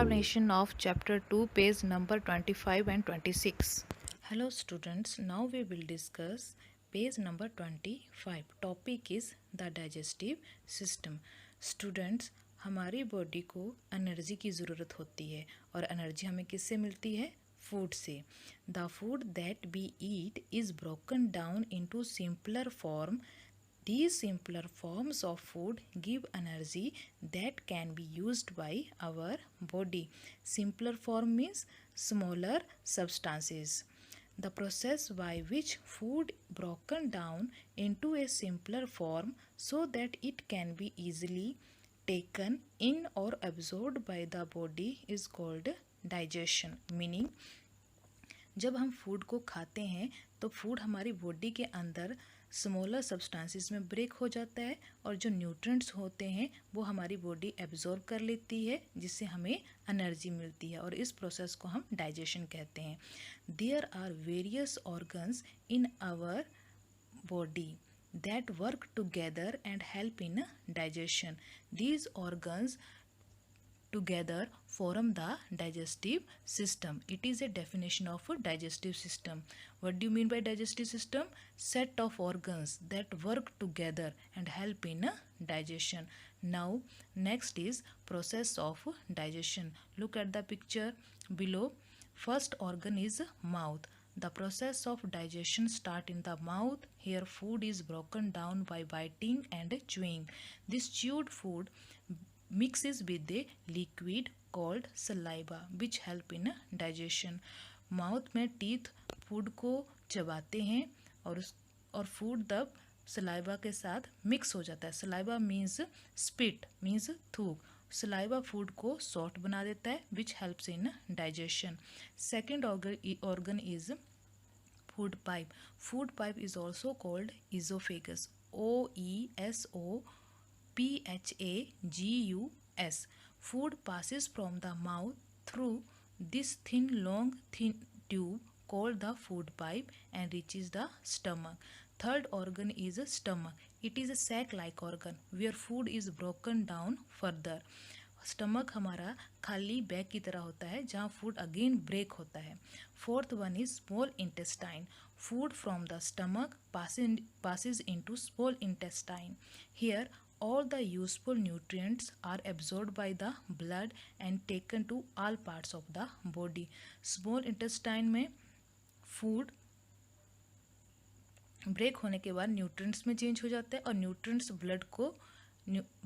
explanation of chapter 2, page number 25 and 26. Hello students, now we will discuss page number 25. Topic is the digestive system. Students, हमारी body को energy की ज़रूरत होती है और energy हमें किससे मिलती है? फूड से. The food that we eat is broken down into simpler form. These simpler forms of food give energy that can be used by our body. Simpler form means smaller substances. The process by which food broken down into a simpler form so that it can be easily taken in or absorbed by the body is called digestion. Meaning, जब हम food को खाते हैं तो food हमारी body के अंदर smaller substances में ब्रेक हो जाता है और जो न्यूट्रिएंट्स होते हैं वो हमारी बॉडी एब्जॉर्ब कर लेती है, जिससे हमें एनर्जी मिलती है और इस प्रोसेस को हम डाइजेशन कहते हैं. There are various organs in our body that work together and help in digestion. These organs together form the digestive system. It is a definition of a digestive system. What do you mean by digestive system? Set of organs that work together and help in digestion. Now next is process of digestion. Look at the picture below. First organ is mouth. The process of digestion start in the mouth. Here food is broken down by biting and chewing. This chewed food mixes with a liquid called saliva which help in digestion. Mouth में teeth food को चबाते हैं और food तब saliva के साथ mix हो जाता है. सलाइवा मीन्स स्पिट मीन्स थूक. सलाइवा फूड को सॉफ्ट बना देता है which helps in digestion. Second organ is food pipe. Food pipe is also called esophagus. OESOPHAGUS. Food passes from the mouth through this thin tube called the food pipe and reaches the stomach. Third organ is stomach. It is a sac-like organ where food is broken down further. Stomach हमारा खाली bag की तरह होता है जहाँ food again break होता है. Fourth one is small intestine. Food from the stomach passes into small intestine. Here all the useful nutrients are absorbed by the blood and taken to all parts of the body. Small intestine में food break होने के बाद nutrients में change हो जाता है और nutrients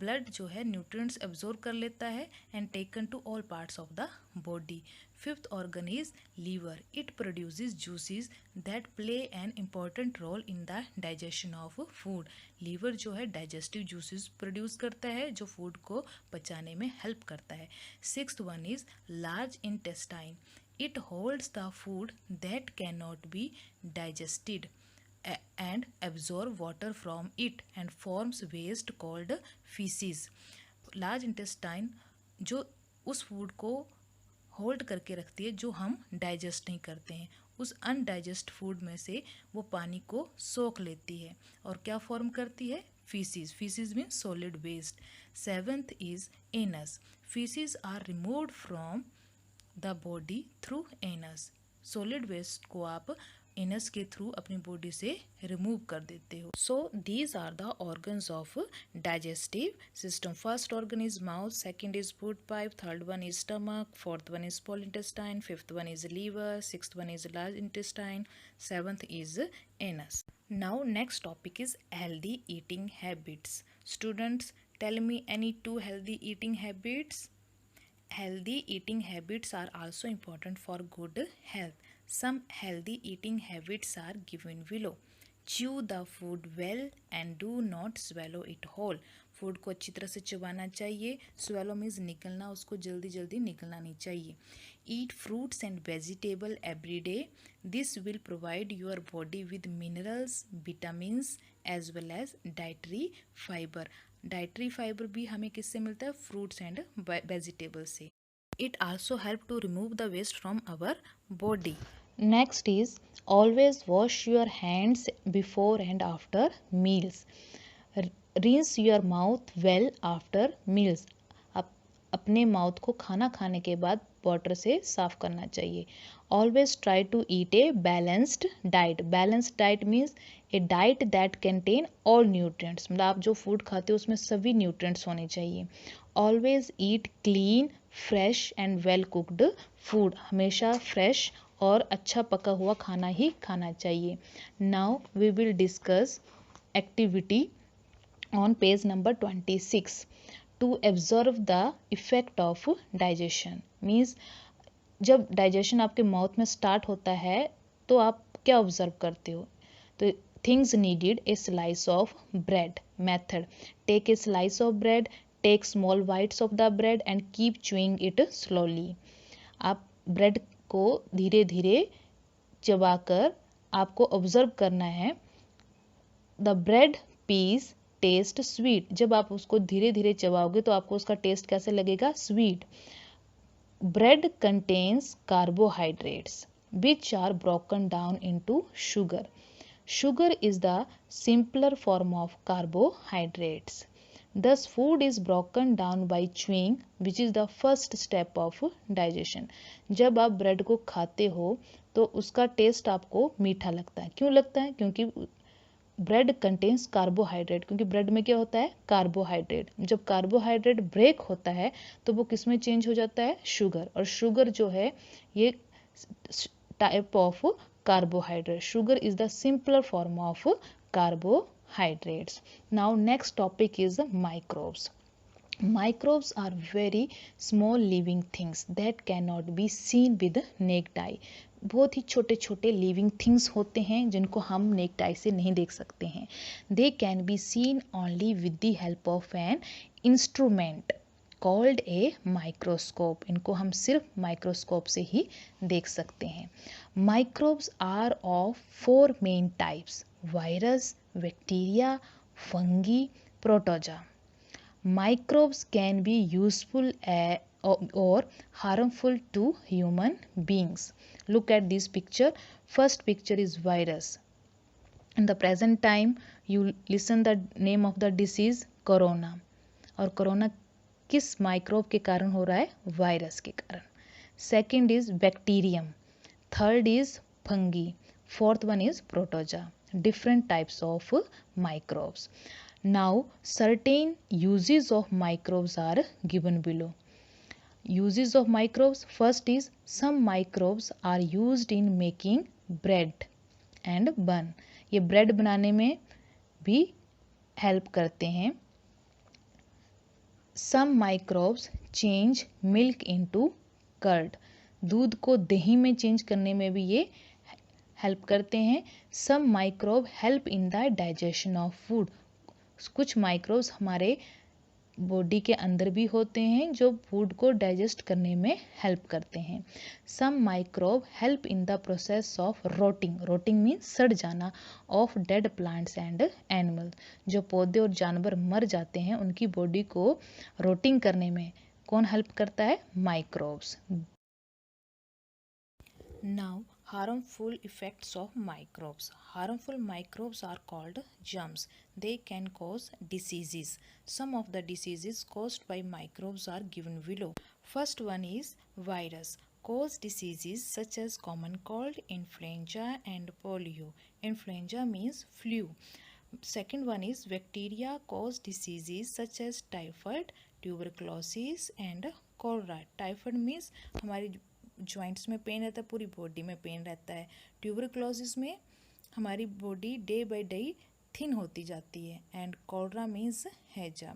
blood जो है न्यूट्रिएंट्स एब्जॉर्ब कर लेता है and taken to all parts of the body. Fifth organ is liver. It produces juices that play an important role in the digestion of food. Liver जो है डाइजेस्टिव जूसेस प्रोड्यूस करता है जो food को पचाने में हेल्प करता है. Sixth one is large intestine. It holds the food that can not be digested and absorb water from it and forms waste called feces. Large intestine जो उस फूड को होल्ड करके रखती है जो हम डाइजेस्ट नहीं करते हैं. उस अनडाइजेस्ट फूड में से वो पानी को सोख लेती है और क्या फॉर्म करती है? Faeces. Faeces means solid waste. Seventh is anus. Faeces are removed from the body through anus. Solid waste को आप एनस के थ्रू अपनी बॉडी से रिमूव कर देते हो. So these are the organs of digestive system. First organ is mouth, second is food pipe, third one is stomach, fourth one is small intestine, fifth one is liver, sixth one is large intestine, seventh is anus. Now next topic is healthy eating habits. Students, tell me any 2 healthy eating habits. Healthy eating habits are also important for good health. Some healthy eating habits are given below. Chew the food well and do not swallow it whole. Food को अच्छी तरह से चबाना चाहिए. swallow means निकलना, उसको जल्दी जल्दी निकलना नहीं चाहिए. Eat fruits and vegetable every day. This will provide your body with minerals, vitamins as well as dietary fiber. Dietary fibre भी हमें किससे मिलता है? फ्रूट्स एंड वेजिटेबल से. It also help to remove the waste from our body. Next is always wash your hands before and after meals. rinse your mouth well after meals. अपने mouth को खाना खाने के बाद वाटर से साफ करना चाहिए। Always try to eat a balanced diet. Balanced diet means a diet that contain all nutrients, मतलब आप जो फूड खाते हो उसमें सभी न्यूट्रिएंट्स होने चाहिए। Always eat clean fresh and well cooked food. हमेशा फ्रेश और अच्छा पका हुआ खाना ही खाना चाहिए। Now we will discuss activity on page number 26 to observe the effect of digestion means जब डाइजेशन आपके माउथ में स्टार्ट होता है तो आप क्या ऑब्जर्व करते हो। तो things needed a slice of bread method. Take a slice of bread, take small bites of the bread and keep chewing it slowly. आप ब्रेड को धीरे धीरे चबाकर आपको ऑब्जर्व करना है। The bread piece taste sweet. जब आप उसको धीरे धीरे चबाओगे तो आपको उसका टेस्ट कैसे लगेगा, sweet. Bread contains carbohydrates which are broken down into sugar. Sugar is the simpler form of carbohydrates. Thus food is broken down by chewing which is the first step of digestion। जब आप bread को खाते हो तो उसका test आपको मीठा लगता है। क्यों लगता है? क्योंकि ब्रेड कंटेन्स कार्बोहाइड्रेट, क्योंकि ब्रेड में क्या होता है, कार्बोहाइड्रेट। जब कार्बोहाइड्रेट ब्रेक होता है तो वो किस में चेंज हो जाता है, शुगर। और शुगर जो है ये type of carbohydrate. Sugar is the simpler form of carbohydrates. Now next topic is microbes. Microbes are very small living things that cannot be seen with naked eye। बहुत ही छोटे छोटे लिविंग थिंग्स होते हैं जिनको हम नेक्ड आई से नहीं देख सकते हैं। They can be seen only with the help of an instrument called a microscope. इनको हम सिर्फ माइक्रोस्कोप से ही देख सकते हैं। Microbes are of 4 main types: virus, bacteria, fungi, protozoa. Microbes can be useful or harmful to human beings. Look at this picture. First picture is virus. In the present time, you listen the name of the disease corona. और corona किस microbe के कारण हो रहा है? Virus के कारण। Second is bacterium, third is fungi, fourth one is protozoa. Different types of microbes. Now certain uses of microbes are given below. Uses of microbes, first is some microbes are used in making bread and bun। ये bread बनाने में भी help करते हैं। Some microbes change milk into curd। दूध को दही में चेंज करने में भी ये हेल्प करते हैं। Some microbe help in the digestion of food. कुछ माइक्रोब्स हमारे बॉडी के अंदर भी होते हैं जो फूड को डाइजेस्ट करने में हेल्प करते हैं। Some microbe help in the process of rotting. Rotting means सड़ जाना of dead plants and animal. जो पौधे और जानवर मर जाते हैं उनकी बॉडी को रोटिंग करने में कौन हेल्प करता है? Microbes. Now harmful effects of microbes. Harmful microbes are called germs. They can cause diseases. Some of the diseases caused by microbes are given below. First one is virus. Cause diseases such as common cold, influenza and polio. Influenza means flu. Second one is bacteria cause diseases such as typhoid, tuberculosis and cholera. Typhoid means हमारी joints में pen रहता है, पूरी body में pen रहता है। Tuberculosis में हमारी body day by day thin होती जाती है। एंड कॉलरा मीन्स हैजा।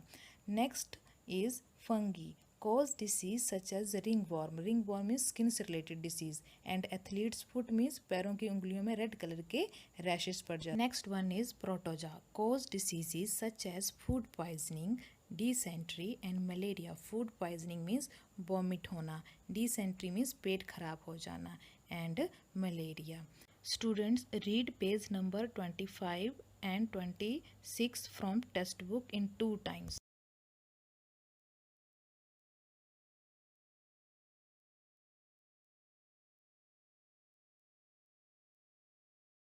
Next is fungi cause disease such as ringworm. Ringworm means skin से related disease. And athlete's foot means पैरों की उंगलियों में रेड कलर के रैशेस पड़ जाते। Next one is protozoa cause diseases such as food poisoning, dysentery and malaria. Food poisoning means vomit होना, dysentery means पेट खराब हो जाना and malaria. Students read page number 25 and 26 from textbook in 2 times.